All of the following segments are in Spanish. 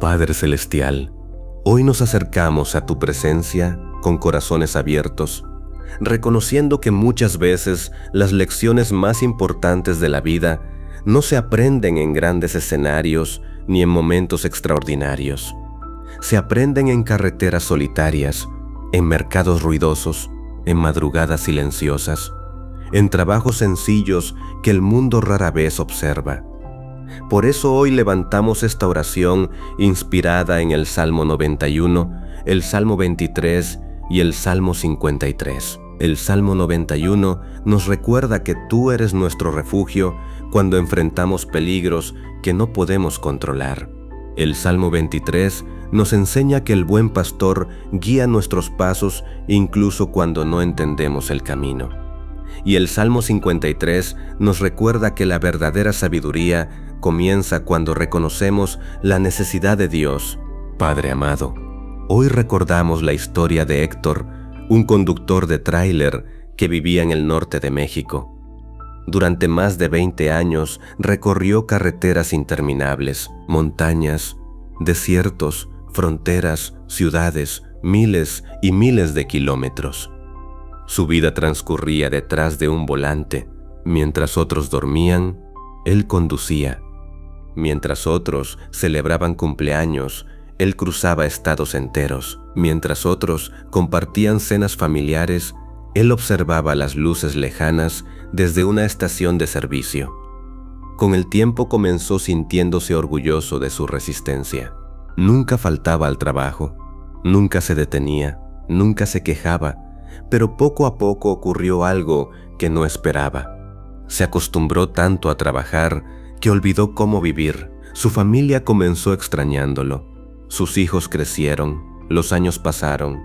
Padre Celestial, hoy nos acercamos a tu presencia con corazones abiertos, reconociendo que muchas veces las lecciones más importantes de la vida no se aprenden en grandes escenarios ni en momentos extraordinarios. Se aprenden en carreteras solitarias, en mercados ruidosos, en madrugadas silenciosas, en trabajos sencillos que el mundo rara vez observa. Por eso hoy levantamos esta oración inspirada en el Salmo 91, el Salmo 23 y el Salmo 53. El Salmo 91 nos recuerda que tú eres nuestro refugio cuando enfrentamos peligros que no podemos controlar. El Salmo 23 nos enseña que el buen pastor guía nuestros pasos incluso cuando no entendemos el camino. Y el Salmo 53 nos recuerda que la verdadera sabiduría comienza cuando reconocemos la necesidad de Dios. Padre amado, hoy recordamos la historia de Héctor, un conductor de tráiler que vivía en el norte de México. Durante más de 20 años recorrió carreteras interminables, montañas, desiertos, fronteras, ciudades, miles y miles de kilómetros. Su vida transcurría detrás de un volante. Mientras otros dormían, él conducía. Mientras otros celebraban cumpleaños, él cruzaba estados enteros. Mientras otros compartían cenas familiares, él observaba las luces lejanas desde una estación de servicio. Con el tiempo comenzó sintiéndose orgulloso de su resistencia. Nunca faltaba al trabajo, nunca se detenía, nunca se quejaba, pero poco a poco ocurrió algo que no esperaba. Se acostumbró tanto a trabajar que olvidó cómo vivir. Su familia comenzó extrañándolo. Sus hijos crecieron, los años pasaron,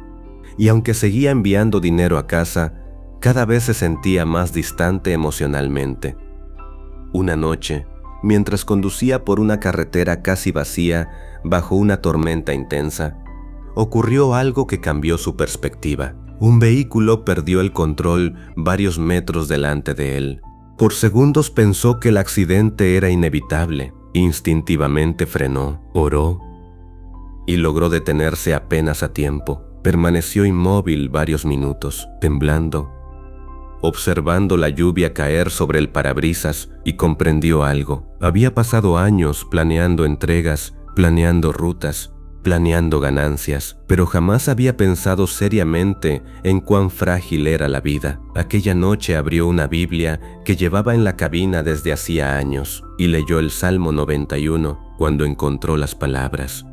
y aunque seguía enviando dinero a casa, cada vez se sentía más distante emocionalmente. Una noche, mientras conducía por una carretera casi vacía bajo una tormenta intensa, ocurrió algo que cambió su perspectiva. Un vehículo perdió el control varios metros delante de él. Por segundos pensó que el accidente era inevitable. Instintivamente frenó, oró y logró detenerse apenas a tiempo. Permaneció inmóvil varios minutos, temblando, observando la lluvia caer sobre el parabrisas, y comprendió algo. Había pasado años planeando entregas, planeando rutas, planeando ganancias, pero jamás había pensado seriamente en cuán frágil era la vida. Aquella noche abrió una Biblia que llevaba en la cabina desde hacía años y leyó el Salmo 91 cuando encontró las palabras: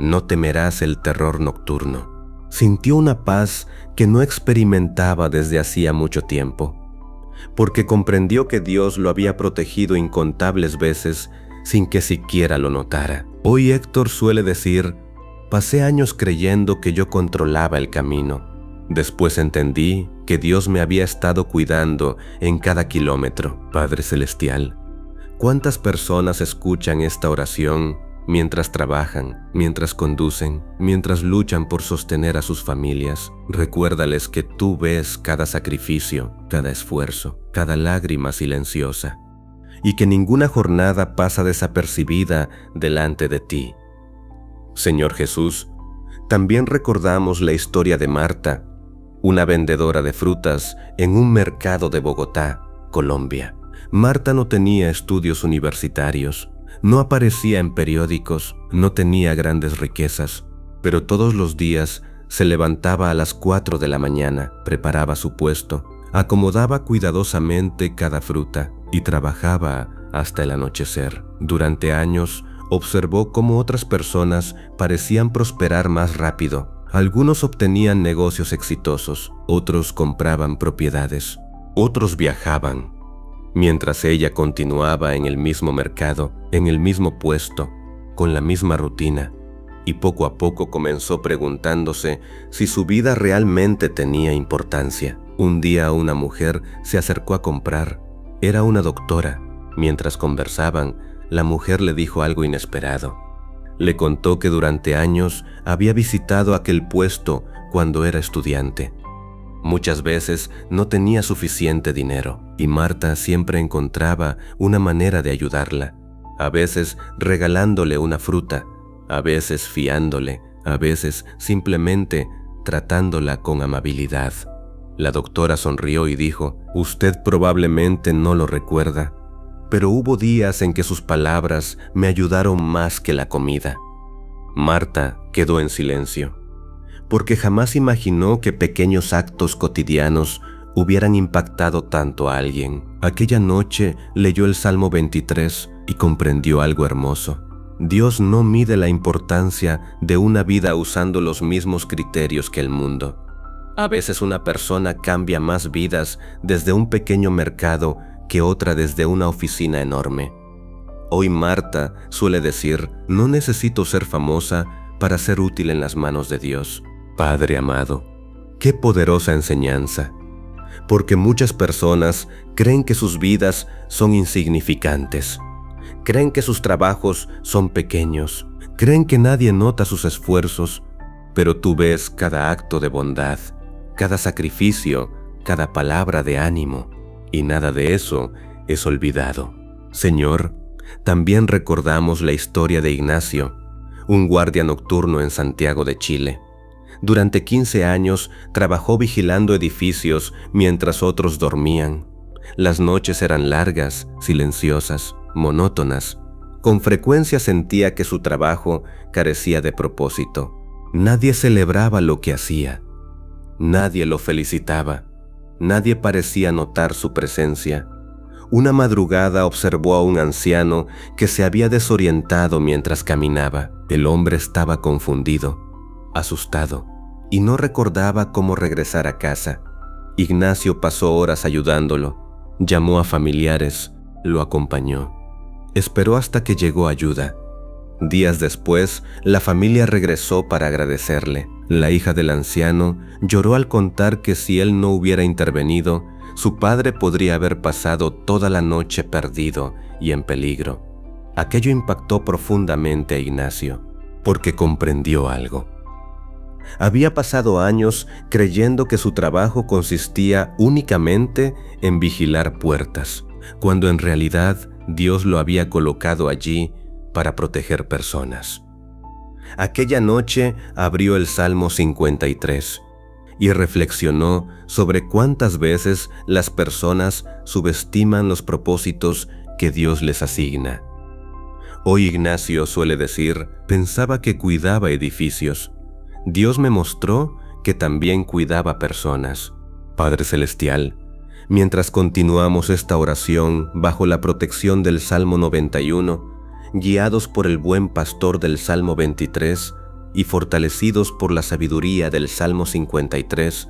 «No temerás el terror nocturno». Sintió una paz que no experimentaba desde hacía mucho tiempo, porque comprendió que Dios lo había protegido incontables veces sin que siquiera lo notara. Hoy Héctor suele decir: «Pasé años creyendo que yo controlaba el camino. Después entendí que Dios me había estado cuidando en cada kilómetro». Padre Celestial, ¿cuántas personas escuchan esta oración mientras trabajan, mientras conducen, mientras luchan por sostener a sus familias? Recuérdales que tú ves cada sacrificio, cada esfuerzo, cada lágrima silenciosa, y que ninguna jornada pasa desapercibida delante de ti. Señor Jesús, también recordamos la historia de Marta, una vendedora de frutas en un mercado de Bogotá, Colombia. Marta no tenía estudios universitarios, no aparecía en periódicos, no tenía grandes riquezas, pero todos los días se levantaba a las 4 de la mañana, preparaba su puesto, acomodaba cuidadosamente cada fruta y trabajaba hasta el anochecer. Durante años observó cómo otras personas parecían prosperar más rápido. Algunos obtenían negocios exitosos, otros compraban propiedades, otros viajaban, mientras ella continuaba en el mismo mercado, en el mismo puesto, con la misma rutina, y poco a poco comenzó preguntándose si su vida realmente tenía importancia. Un día una mujer se acercó a comprar. Era una doctora. Mientras conversaban, la mujer le dijo algo inesperado. Le contó que durante años había visitado aquel puesto cuando era estudiante. Muchas veces no tenía suficiente dinero y Marta siempre encontraba una manera de ayudarla, a veces regalándole una fruta, a veces fiándole, a veces simplemente tratándola con amabilidad. La doctora sonrió y dijo: «Usted probablemente no lo recuerda, pero hubo días en que sus palabras me ayudaron más que la comida». Marta quedó en silencio, porque jamás imaginó que pequeños actos cotidianos hubieran impactado tanto a alguien. Aquella noche leyó el Salmo 23 y comprendió algo hermoso. Dios no mide la importancia de una vida usando los mismos criterios que el mundo. A veces una persona cambia más vidas desde un pequeño mercado que otra desde una oficina enorme. Hoy Marta suele decir: «No necesito ser famosa para ser útil en las manos de Dios». Padre amado, qué poderosa enseñanza, porque muchas personas creen que sus vidas son insignificantes, creen que sus trabajos son pequeños, creen que nadie nota sus esfuerzos, pero tú ves cada acto de bondad, cada sacrificio, cada palabra de ánimo, y nada de eso es olvidado. Señor, también recordamos la historia de Ignacio, un guardia nocturno en Santiago de Chile. Durante 15 años trabajó vigilando edificios mientras otros dormían. Las noches eran largas, silenciosas, monótonas. Con frecuencia sentía que su trabajo carecía de propósito. Nadie celebraba lo que hacía. Nadie lo felicitaba. Nadie parecía notar su presencia. Una madrugada observó a un anciano que se había desorientado mientras caminaba. El hombre estaba confundido, asustado, y no recordaba cómo regresar a casa. Ignacio pasó horas ayudándolo. Llamó a familiares, lo acompañó. Esperó hasta que llegó ayuda. Días después, la familia regresó para agradecerle. La hija del anciano lloró al contar que si él no hubiera intervenido, su padre podría haber pasado toda la noche perdido y en peligro. Aquello impactó profundamente a Ignacio, porque comprendió algo. Había pasado años creyendo que su trabajo consistía únicamente en vigilar puertas, cuando en realidad Dios lo había colocado allí para proteger personas. Aquella noche abrió el Salmo 53 y reflexionó sobre cuántas veces las personas subestiman los propósitos que Dios les asigna. Hoy Ignacio suele decir: «Pensaba que cuidaba edificios. Dios me mostró que también cuidaba personas». Padre Celestial, mientras continuamos esta oración bajo la protección del Salmo 91, guiados por el buen pastor del Salmo 23 y fortalecidos por la sabiduría del Salmo 53,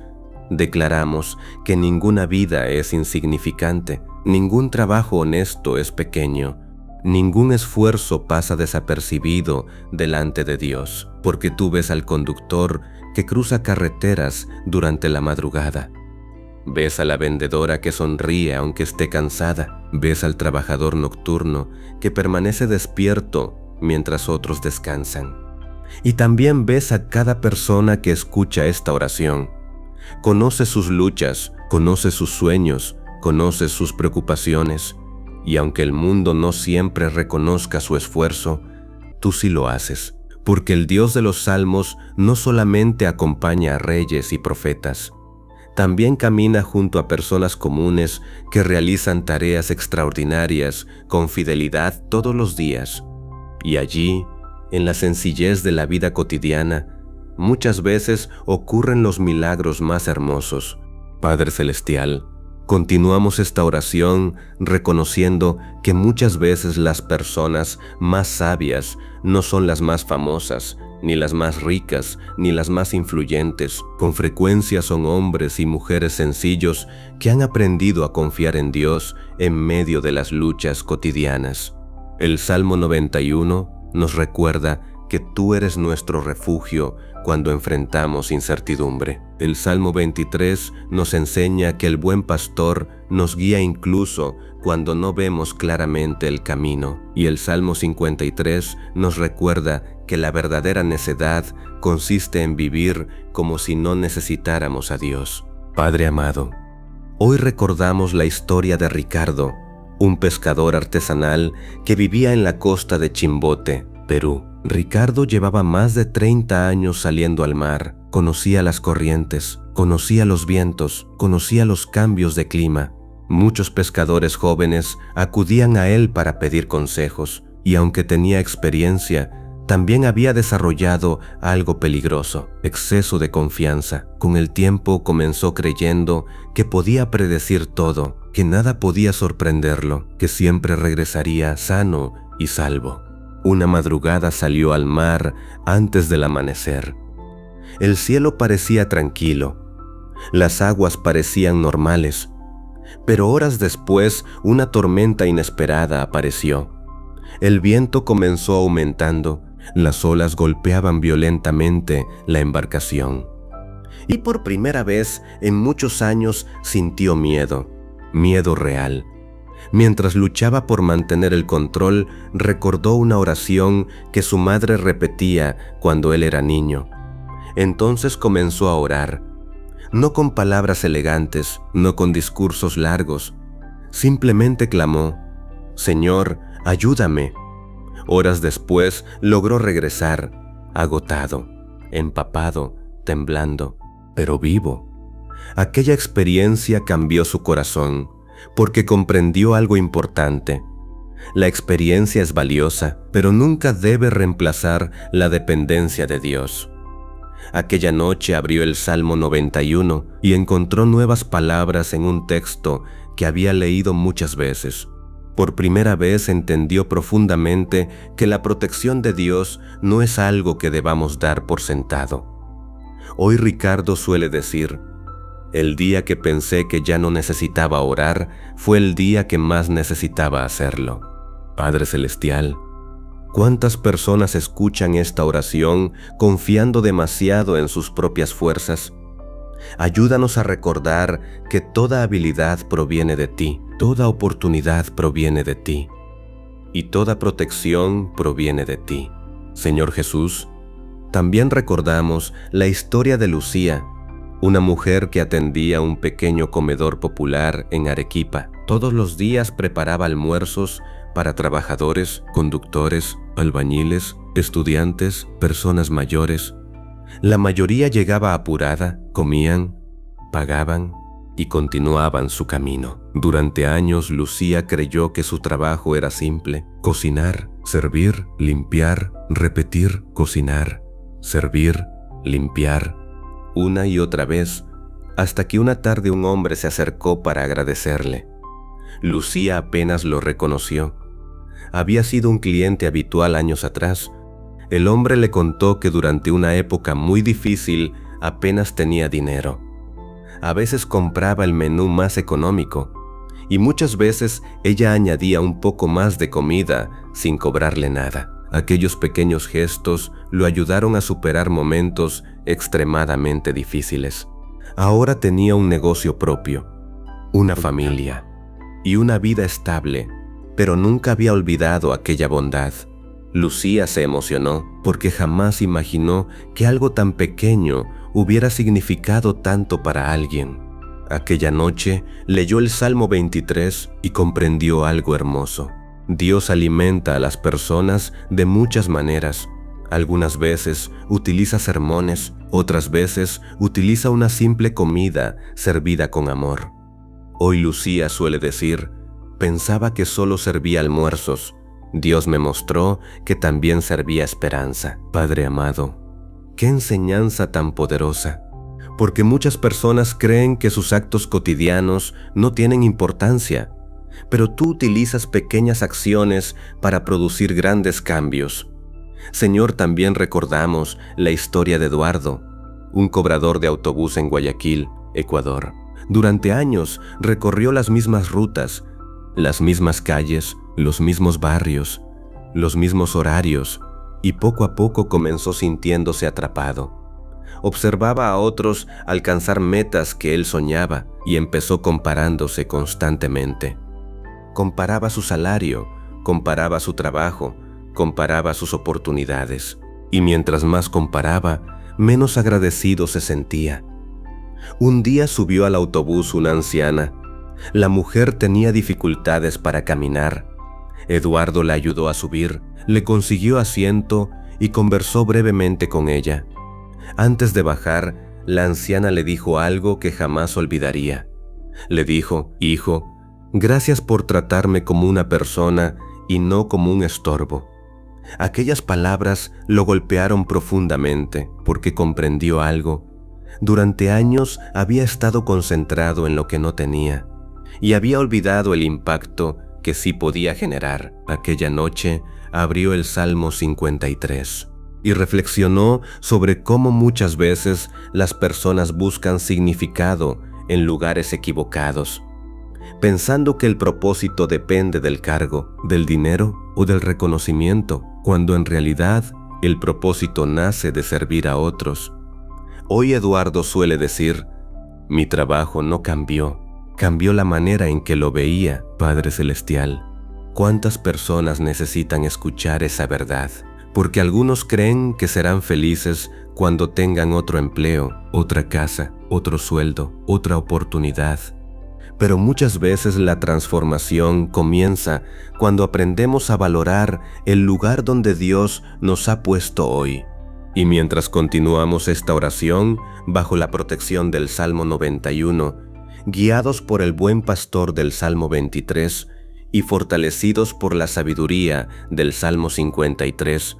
declaramos que ninguna vida es insignificante, ningún trabajo honesto es pequeño, ningún esfuerzo pasa desapercibido delante de Dios, porque tú ves al conductor que cruza carreteras durante la madrugada. Ves a la vendedora que sonríe aunque esté cansada. Ves al trabajador nocturno que permanece despierto mientras otros descansan. Y también ves a cada persona que escucha esta oración. Conoces sus luchas, conoces sus sueños, conoces sus preocupaciones. Y aunque el mundo no siempre reconozca su esfuerzo, tú sí lo haces. Porque el Dios de los Salmos no solamente acompaña a reyes y profetas, también camina junto a personas comunes que realizan tareas extraordinarias con fidelidad todos los días. Y allí, en la sencillez de la vida cotidiana, muchas veces ocurren los milagros más hermosos. Padre Celestial, continuamos esta oración reconociendo que muchas veces las personas más sabias no son las más famosas, ni las más ricas, ni las más influyentes. Con frecuencia son hombres y mujeres sencillos que han aprendido a confiar en Dios en medio de las luchas cotidianas. El Salmo 91 nos recuerda que tú eres nuestro refugio cuando enfrentamos incertidumbre. El Salmo 23 nos enseña que el buen pastor nos guía incluso cuando no vemos claramente el camino. Y el Salmo 53 nos recuerda que la verdadera necedad consiste en vivir como si no necesitáramos a Dios. Padre amado, hoy recordamos la historia de Ricardo, un pescador artesanal que vivía en la costa de Chimbote, Perú. Ricardo llevaba más de 30 años saliendo al mar, conocía las corrientes, conocía los vientos, conocía los cambios de clima. Muchos pescadores jóvenes acudían a él para pedir consejos, y aunque tenía experiencia, también había desarrollado algo peligroso, exceso de confianza. Con el tiempo comenzó creyendo que podía predecir todo, que nada podía sorprenderlo, que siempre regresaría sano y salvo. Una madrugada salió al mar antes del amanecer. El cielo parecía tranquilo, las aguas parecían normales, pero horas después una tormenta inesperada apareció. El viento comenzó aumentando, las olas golpeaban violentamente la embarcación. Y por primera vez en muchos años sintió miedo, miedo real. Mientras luchaba por mantener el control, recordó una oración que su madre repetía cuando él era niño. Entonces comenzó a orar, no con palabras elegantes, no con discursos largos. Simplemente clamó: «Señor, ayúdame». Horas después logró regresar, agotado, empapado, temblando, pero vivo. Aquella experiencia cambió su corazón, porque comprendió algo importante. La experiencia es valiosa, pero nunca debe reemplazar la dependencia de Dios. Aquella noche abrió el Salmo 91 y encontró nuevas palabras en un texto que había leído muchas veces. Por primera vez entendió profundamente que la protección de Dios no es algo que debamos dar por sentado. Hoy Ricardo suele decir: «El día que pensé que ya no necesitaba orar, fue el día que más necesitaba hacerlo». Padre Celestial, ¿cuántas personas escuchan esta oración confiando demasiado en sus propias fuerzas? Ayúdanos a recordar que toda habilidad proviene de ti, toda oportunidad proviene de ti, y toda protección proviene de ti. Señor Jesús, también recordamos la historia de Lucía, una mujer que atendía un pequeño comedor popular en Arequipa. Todos los días preparaba almuerzos para trabajadores, conductores, albañiles, estudiantes, personas mayores. La mayoría llegaba apurada, comían, pagaban y continuaban su camino. Durante años Lucía creyó que su trabajo era simple: cocinar, servir, limpiar, repetir, cocinar, servir, limpiar, una y otra vez, hasta que una tarde un hombre se acercó para agradecerle. Lucía apenas lo reconoció. Había sido un cliente habitual años atrás. El hombre le contó que durante una época muy difícil apenas tenía dinero. A veces compraba el menú más económico y muchas veces ella añadía un poco más de comida sin cobrarle nada. Aquellos pequeños gestos lo ayudaron a superar momentos extremadamente difíciles. Ahora tenía un negocio propio, una familia y una vida estable, pero nunca había olvidado aquella bondad. Lucía se emocionó porque jamás imaginó que algo tan pequeño hubiera significado tanto para alguien. Aquella noche leyó el Salmo 23 y comprendió algo hermoso. Dios alimenta a las personas de muchas maneras. Algunas veces utiliza sermones, otras veces utiliza una simple comida servida con amor. Hoy Lucía suele decir: «Pensaba que solo servía almuerzos. Dios me mostró que también servía esperanza». Padre amado, qué enseñanza tan poderosa, porque muchas personas creen que sus actos cotidianos no tienen importancia, pero tú utilizas pequeñas acciones para producir grandes cambios. Señor, también recordamos la historia de Eduardo, un cobrador de autobús en Guayaquil, Ecuador. Durante años recorrió las mismas rutas, las mismas calles, los mismos barrios, los mismos horarios, y poco a poco comenzó sintiéndose atrapado. Observaba a otros alcanzar metas que él soñaba y empezó comparándose constantemente. Comparaba su salario, comparaba su trabajo, comparaba sus oportunidades, y mientras más comparaba, menos agradecido se sentía. Un día subió al autobús una anciana. La mujer tenía dificultades para caminar. Eduardo la ayudó a subir, le consiguió asiento y conversó brevemente con ella. Antes de bajar, la anciana le dijo algo que jamás olvidaría. Le dijo: «Hijo, gracias por tratarme como una persona y no como un estorbo». Aquellas palabras lo golpearon profundamente porque comprendió algo. Durante años había estado concentrado en lo que no tenía y había olvidado el impacto que sí podía generar. Aquella noche abrió el Salmo 53 y reflexionó sobre cómo muchas veces las personas buscan significado en lugares equivocados, pensando que el propósito depende del cargo, del dinero o del reconocimiento, cuando en realidad el propósito nace de servir a otros. Hoy Eduardo suele decir: «Mi trabajo no cambió, cambió la manera en que lo veía, Padre Celestial». ¿Cuántas personas necesitan escuchar esa verdad? Porque algunos creen que serán felices cuando tengan otro empleo, otra casa, otro sueldo, otra oportunidad. Pero muchas veces la transformación comienza cuando aprendemos a valorar el lugar donde Dios nos ha puesto hoy. Y mientras continuamos esta oración bajo la protección del Salmo 91, guiados por el buen pastor del Salmo 23 y fortalecidos por la sabiduría del Salmo 53,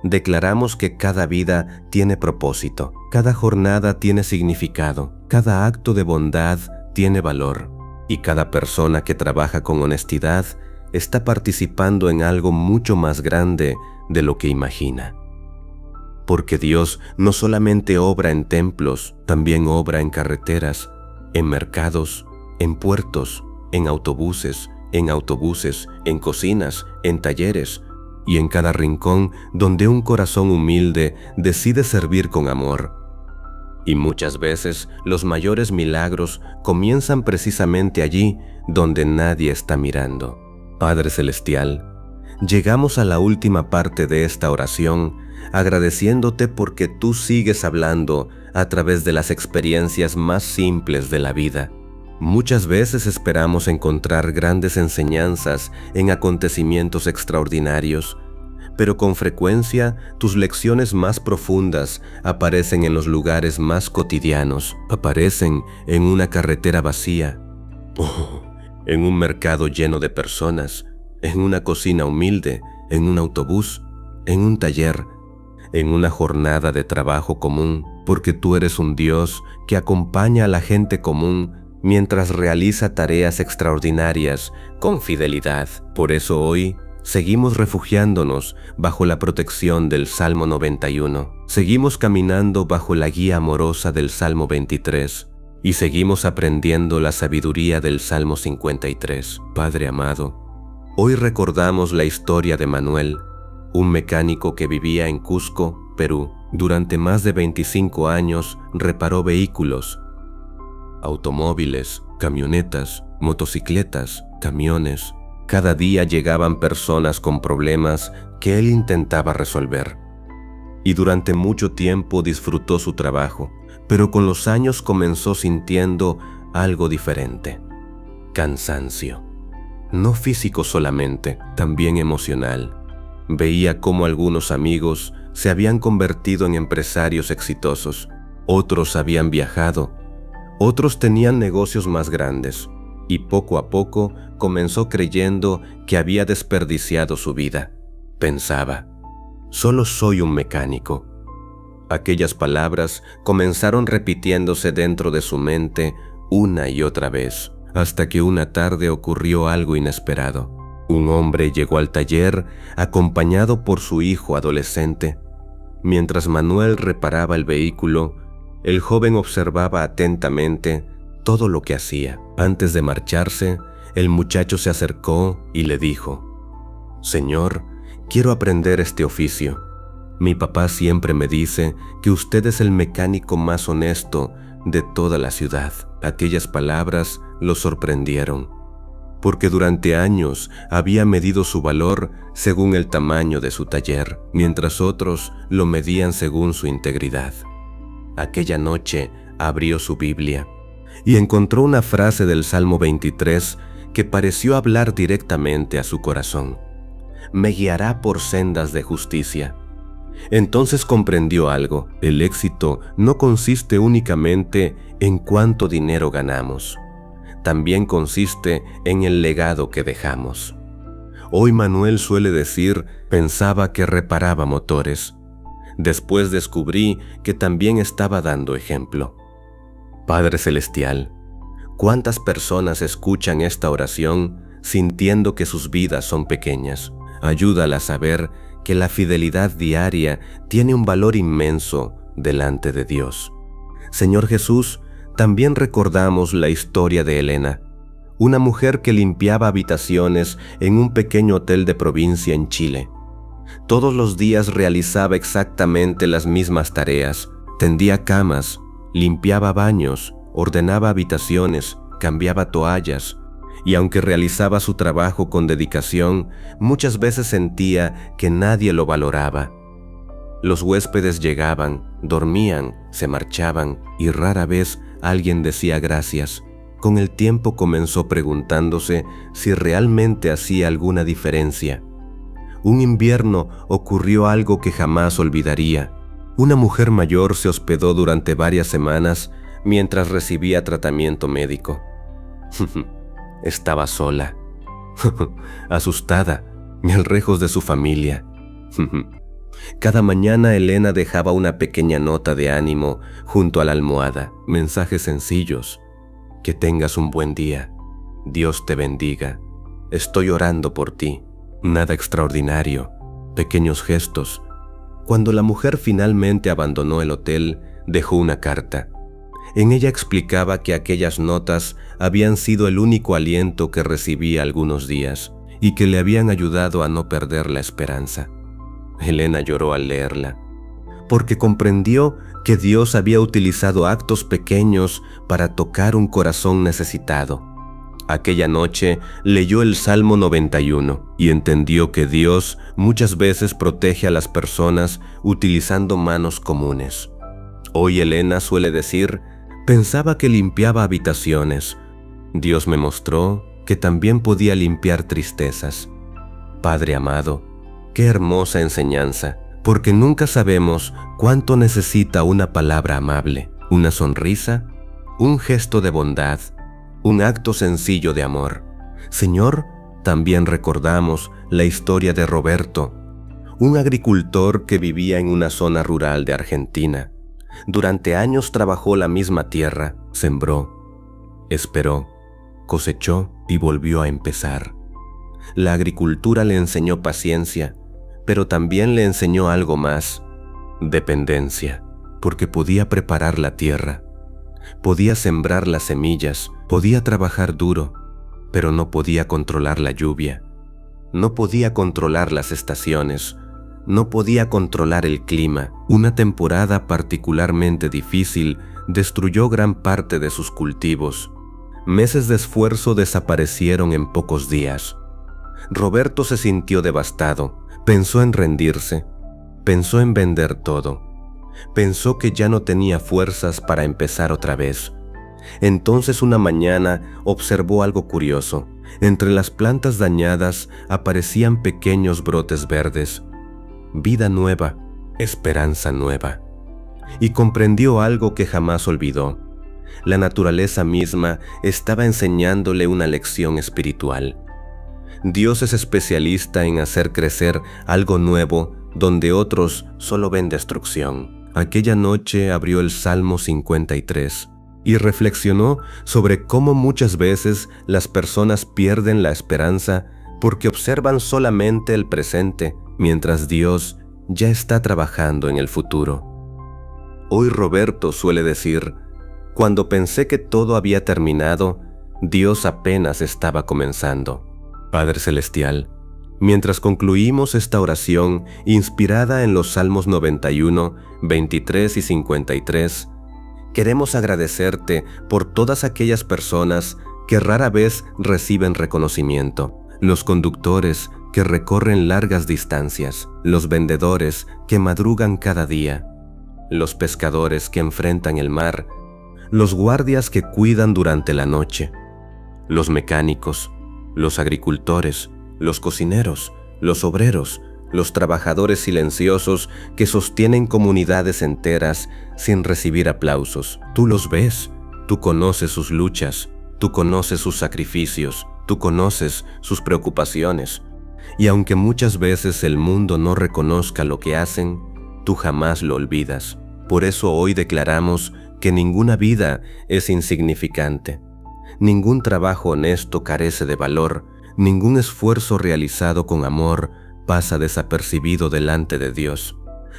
declaramos que cada vida tiene propósito, cada jornada tiene significado, cada acto de bondad tiene valor, y cada persona que trabaja con honestidad está participando en algo mucho más grande de lo que imagina. Porque Dios no solamente obra en templos, también obra en carreteras, en mercados, en puertos, en autobuses, en cocinas, en talleres y en cada rincón donde un corazón humilde decide servir con amor. Y muchas veces los mayores milagros comienzan precisamente allí donde nadie está mirando. Padre Celestial, llegamos a la última parte de esta oración agradeciéndote porque tú sigues hablando a través de las experiencias más simples de la vida. Muchas veces esperamos encontrar grandes enseñanzas en acontecimientos extraordinarios, pero con frecuencia tus lecciones más profundas aparecen en los lugares más cotidianos, aparecen en una carretera vacía, en un mercado lleno de personas, en una cocina humilde, en un autobús, en un taller, en una jornada de trabajo común, porque tú eres un Dios que acompaña a la gente común mientras realiza tareas extraordinarias con fidelidad. Por eso hoy seguimos refugiándonos bajo la protección del Salmo 91, seguimos caminando bajo la guía amorosa del Salmo 23 y seguimos aprendiendo la sabiduría del Salmo 53. Padre amado, hoy recordamos la historia de Manuel, un mecánico que vivía en Cusco, Perú. Durante más de 25 años reparó vehículos, automóviles, camionetas, motocicletas, camiones. Cada día llegaban personas con problemas que él intentaba resolver. Y durante mucho tiempo disfrutó su trabajo, pero con los años comenzó sintiendo algo diferente: cansancio. No físico solamente, también emocional. Veía cómo algunos amigos se habían convertido en empresarios exitosos, otros habían viajado, otros tenían negocios más grandes, y poco a poco comenzó creyendo que había desperdiciado su vida. Pensaba: solo soy un mecánico. Aquellas palabras comenzaron repitiéndose dentro de su mente una y otra vez, hasta que una tarde ocurrió algo inesperado. Un hombre llegó al taller acompañado por su hijo adolescente. Mientras Manuel reparaba el vehículo, el joven observaba atentamente todo lo que hacía. Antes de marcharse, el muchacho se acercó y le dijo: «Señor, quiero aprender este oficio. Mi papá siempre me dice que usted es el mecánico más honesto de toda la ciudad». Aquellas palabras lo sorprendieron, porque durante años había medido su valor según el tamaño de su taller, mientras otros lo medían según su integridad. Aquella noche abrió su Biblia y encontró una frase del Salmo 23 que pareció hablar directamente a su corazón: «Me guiará por sendas de justicia». Entonces comprendió algo: el éxito no consiste únicamente en cuánto dinero ganamos, también consiste en el legado que dejamos. Hoy Manuel suele decir: pensaba que reparaba motores. Después descubrí que también estaba dando ejemplo. Padre Celestial, ¿cuántas personas escuchan esta oración sintiendo que sus vidas son pequeñas? Ayúdalas a ver que la fidelidad diaria tiene un valor inmenso delante de Dios. Señor Jesús, también recordamos la historia de Elena, una mujer que limpiaba habitaciones en un pequeño hotel de provincia en Chile. Todos los días realizaba exactamente las mismas tareas: tendía camas, limpiaba baños, ordenaba habitaciones, cambiaba toallas, y aunque realizaba su trabajo con dedicación, muchas veces sentía que nadie lo valoraba. Los huéspedes llegaban, dormían, se marchaban y rara vez alguien decía gracias. Con el tiempo comenzó preguntándose si realmente hacía alguna diferencia. Un invierno ocurrió algo que jamás olvidaría. Una mujer mayor se hospedó durante varias semanas mientras recibía tratamiento médico. Estaba sola, asustada, y lejos de su familia. Cada mañana Elena dejaba una pequeña nota de ánimo junto a la almohada, mensajes sencillos: que tengas un buen día, Dios te bendiga, estoy orando por ti. Nada extraordinario, pequeños gestos. Cuando la mujer finalmente abandonó el hotel, dejó una carta. En ella explicaba que aquellas notas habían sido el único aliento que recibía algunos días y que le habían ayudado a no perder la esperanza. Elena lloró al leerla, porque comprendió que Dios había utilizado actos pequeños para tocar un corazón necesitado. Aquella noche leyó el Salmo 91 y entendió que Dios muchas veces protege a las personas utilizando manos comunes. Hoy Elena suele decir: pensaba que limpiaba habitaciones. Dios me mostró que también podía limpiar tristezas. Padre amado, qué hermosa enseñanza, porque nunca sabemos cuánto necesita una palabra amable, una sonrisa, un gesto de bondad, un acto sencillo de amor. Señor, también recordamos la historia de Roberto, un agricultor que vivía en una zona rural de Argentina. Durante años trabajó la misma tierra, sembró, esperó, cosechó y volvió a empezar. La agricultura le enseñó paciencia, pero también le enseñó algo más: dependencia, porque podía preparar la tierra, podía sembrar las semillas, podía trabajar duro, pero no podía controlar la lluvia, no podía controlar las estaciones, no podía controlar el clima. Una temporada particularmente difícil destruyó gran parte de sus cultivos. Meses de esfuerzo desaparecieron en pocos días. Roberto se sintió devastado, pensó en rendirse, pensó en vender todo, pensó que ya no tenía fuerzas para empezar otra vez. Entonces una mañana observó algo curioso: entre las plantas dañadas aparecían pequeños brotes verdes. Vida nueva, esperanza nueva. Y comprendió algo que jamás olvidó: la naturaleza misma estaba enseñándole una lección espiritual. Dios es especialista en hacer crecer algo nuevo donde otros solo ven destrucción. Aquella noche abrió el Salmo 53 y reflexionó sobre cómo muchas veces las personas pierden la esperanza porque observan solamente el presente, mientras Dios ya está trabajando en el futuro. Hoy Roberto suele decir: cuando pensé que todo había terminado, Dios apenas estaba comenzando. Padre Celestial, mientras concluimos esta oración inspirada en los Salmos 91, 23 y 53, queremos agradecerte por todas aquellas personas que rara vez reciben reconocimiento, los conductores que recorren largas distancias, los vendedores que madrugan cada día, los pescadores que enfrentan el mar, los guardias que cuidan durante la noche, los mecánicos, los agricultores, los cocineros, los obreros, los trabajadores silenciosos que sostienen comunidades enteras sin recibir aplausos. Tú los ves, tú conoces sus luchas, tú conoces sus sacrificios, tú conoces sus preocupaciones. Y aunque muchas veces el mundo no reconozca lo que hacen, tú jamás lo olvidas. Por eso hoy declaramos que ninguna vida es insignificante. Ningún trabajo honesto carece de valor, ningún esfuerzo realizado con amor pasa desapercibido delante de Dios.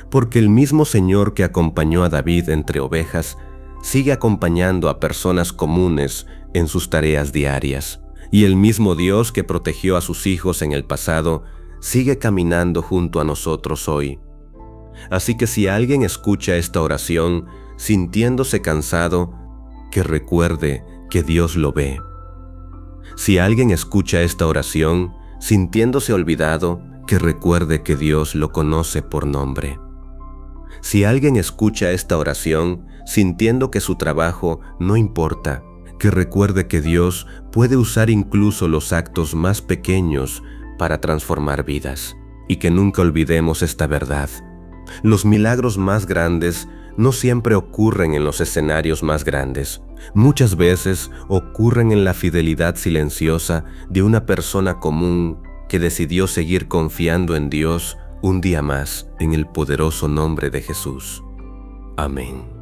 Porque el mismo Señor que acompañó a David entre ovejas, sigue acompañando a personas comunes en sus tareas diarias. Y el mismo Dios que protegió a sus hijos en el pasado, sigue caminando junto a nosotros hoy. Así que si alguien escucha esta oración sintiéndose cansado, que recuerde que Dios lo ve. Si alguien escucha esta oración sintiéndose olvidado, que recuerde que Dios lo conoce por nombre. Si alguien escucha esta oración sintiendo que su trabajo no importa, que recuerde que Dios puede usar incluso los actos más pequeños para transformar vidas. Y que nunca olvidemos esta verdad. Los milagros más grandes no siempre ocurren en los escenarios más grandes. Muchas veces ocurren en la fidelidad silenciosa de una persona común que decidió seguir confiando en Dios un día más, en el poderoso nombre de Jesús. Amén.